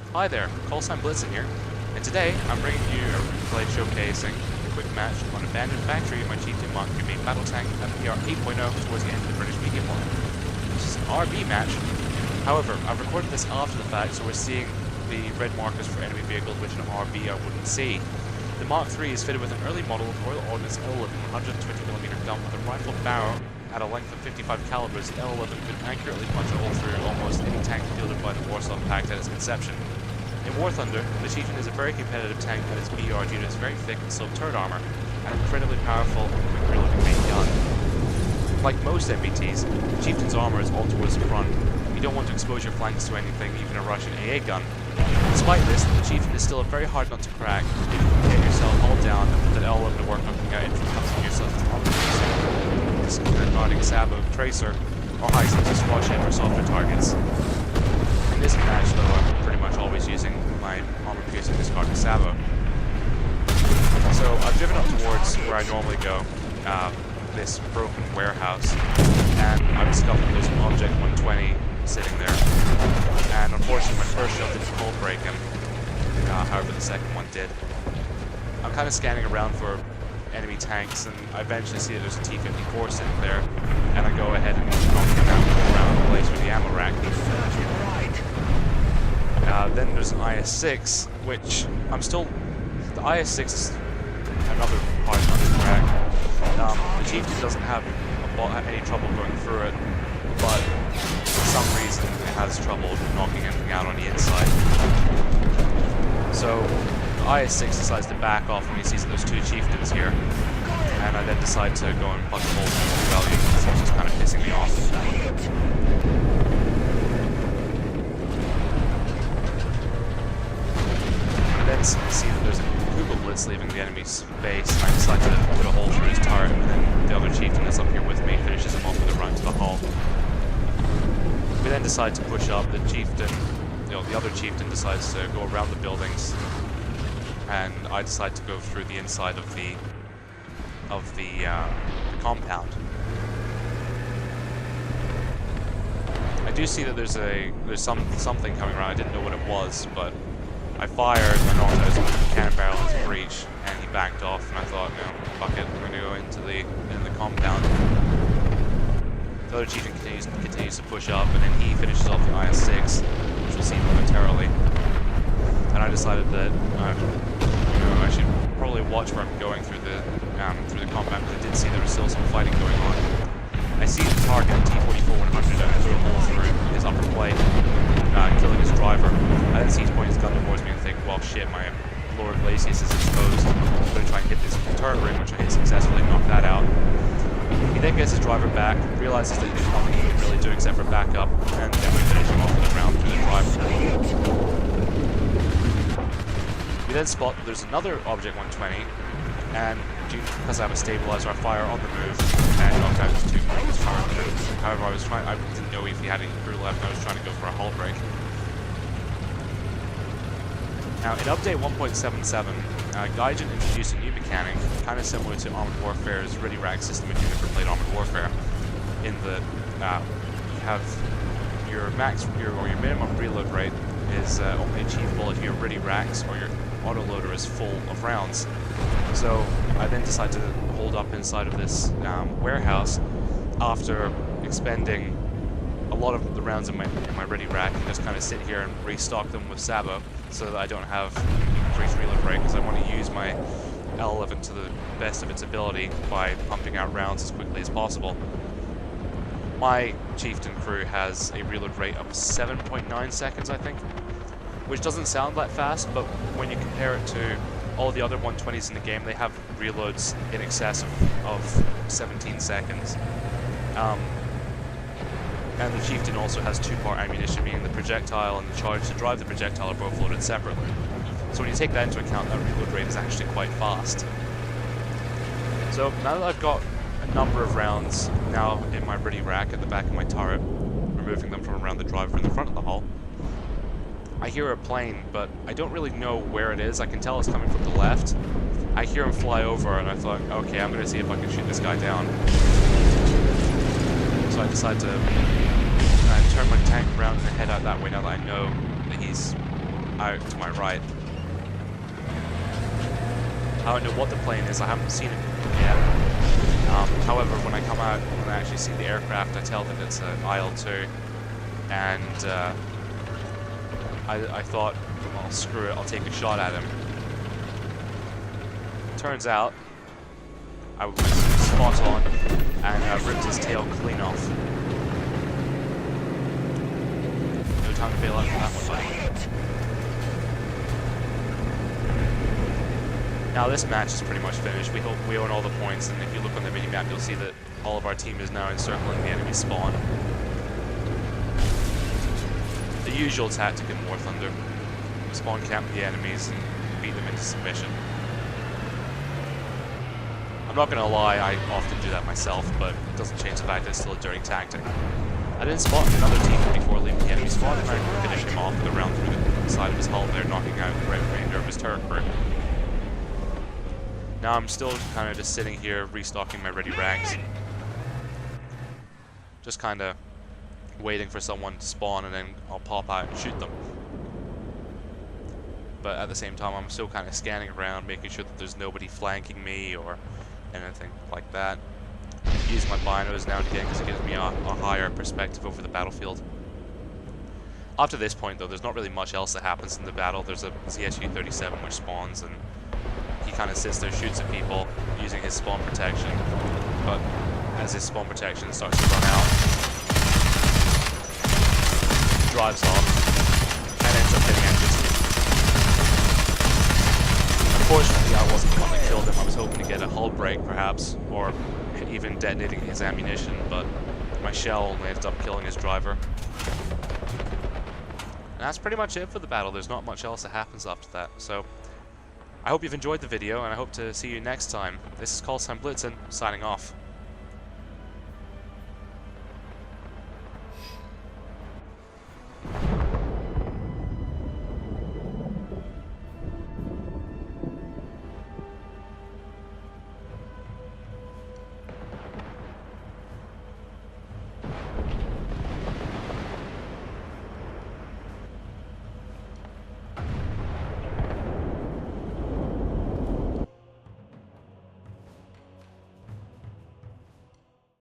Hi there, Callsign Blitzen here, and today I'm bringing you a replay showcasing a quick match on Abandoned Factory in my Chieftain Mark 3 main battle tank at PR 8.0 towards the end of the British medium war. This is an RB match. However, I've recorded this after the fact, so we're seeing the red markers for enemy vehicles, which in RB I wouldn't see. The Mark 3 is fitted with an early model Royal Ordnance L11 120mm gun with a rifle barrel at a length of 55 calibers. The L11 could accurately punch a hole through almost any tank fielded by the Warsaw Pact at its conception. In War Thunder, the Chieftain is a very competitive tank at its BR due to its very thick and sloped turret armor, and incredibly powerful and quick reloading main gun. Like most MBTs, the Chieftain's armor is all towards the front. You don't want to expose your flanks to anything, even a Russian AA gun. Despite this, the Chieftain is still a very hard nut to crack if you can get yourself all down and put that L11 to work knocking out infantry cuts on yourself with armor piercing, guarding Sabo, Tracer, or high explosive squad ship or softer targets. In this match, though, I'm pretty much always using my armor piercing discarding Sabo. So I've driven up towards where I normally go, this broken warehouse, and I've discovered there's an Object 120 sitting there. And unfortunately, my first shot didn't cold break him, however the second one did. I'm kind of scanning around for enemy tanks, and I eventually see that there's a T-54 sitting there, and I go ahead and knock him out around the place with the ammo rack. Then there's an IS-6, which I'm still... The IS-6 is another hard nut to crack. The Chieftain doesn't have any trouble going through it, but for some reason it has trouble knocking anything out on the inside. So the IS-6 decides to back off when he sees that there's two Chieftains here, and I then decide to go and punch a hole through the value because it's just kind of pissing me off. I then see that there's a Kugel Blitz leaving the enemy's base, and I decide to put a hole through his turret, and then the other Chieftain that's up here with me finishes him off with a run to the hull. We then decide to push up. The Chieftain, the other Chieftain decides to go around the buildings, and I decide to go through the inside of the compound. I do see that there's something coming around. I didn't know what it was, but I fired, I knocked out his cannon barrel into breach, and he backed off, and I thought, no, fuck it, I'm gonna go into the compound. The other Chieftain continues to push up, and then he finishes off the IS-6, which we'll see momentarily. And I decided that I should probably watch where I'm going through the compound, because I did see there was still some fighting going on. I see the target T-44-100 and threw a hole through his upper plate, killing his driver. I then see he's pointing his gun towards me and think, well shit, my lower glacis is exposed. I'm going to try and hit this turret ring, which I hit successfully, knock that out. He then gets his driver back, realizes that there's nothing he can really do except for backup, and then we finish him off with a round through the driver. We then spot that there's another Object 120, and because I have a stabilizer, I fire on the move and knock out his two his turret crew. However, I didn't know if he had any crew left, and I was trying to go for a hull break. Now, in update 1.77, Gaijin introduced a new mechanic, kind of similar to Armored Warfare's Ready Rack system if you've ever played Armored Warfare, in that you have your minimum reload rate is only achievable if your Ready Racks or your autoloader is full of rounds. So I then decide to hold up inside of this warehouse after expending a lot of the rounds in my Ready Rack, and just kind of sit here and restock them with Sabo so that I don't have increased reload rate, because I want to use my L11 to the best of its ability by pumping out rounds as quickly as possible. My Chieftain crew has a reload rate of 7.9 seconds, I think, which doesn't sound that fast, but when you compare it to all the other 120s in the game, they have reloads in excess of 17 seconds. And the Chieftain also has two-part ammunition, meaning the projectile and the charge to drive the projectile are both loaded separately. So when you take that into account, that reload rate is actually quite fast. So now that I've got a number of rounds now in my Ready Rack at the back of my turret, removing them from around the driver in the front of the hull, I hear a plane, but I don't really know where it is. I can tell it's coming from the left. I hear him fly over, and I thought, okay, I'm going to see if I can shoot this guy down. So I decide to turn my tank around and head out that way now that I know that he's out to my right. I don't know what the plane is, I haven't seen it yet. However, when I come out, when I actually see the aircraft, I tell that it's an IL-2. And I thought, well, screw it, I'll take a shot at him. Turns out, I was spot on and ripped his tail clean off. No time to bail out for that one, buddy. Now this match is pretty much finished. We hope we own all the points, and if you look on the minimap, you'll see that all of our team is now encircling the enemy spawn. The usual tactic in War Thunder: spawn camp the enemies and beat them into submission. I'm not gonna lie, I often do that myself, but it doesn't change the fact that it's still a dirty tactic. I didn't spot another team before leaving the enemy spawn, and I finished him off with a round through the side of his hull there, knocking out the remainder of his turret crew. Now I'm still kind of just sitting here restocking my ready rags. Just kind of waiting for someone to spawn, and then I'll pop out and shoot them. But at the same time, I'm still kind of scanning around, making sure that there's nobody flanking me or anything like that. Use my binos now and again because it gives me a higher perspective over the battlefield. Up to this point though, there's not really much else that happens in the battle. There's a ZSU-37 which spawns, and he kind of sits there, shoots at people using his spawn protection. But as his spawn protection starts to run out, he drives off and ends up hitting engines. Unfortunately, I wasn't the one that killed him. I was hoping to get a hull break, perhaps, or even detonating his ammunition, but my shell only ended up killing his driver. And that's pretty much it for the battle. There's not much else that happens after that. So, I hope you've enjoyed the video, and I hope to see you next time. This is Call Sign Blitzen, signing off.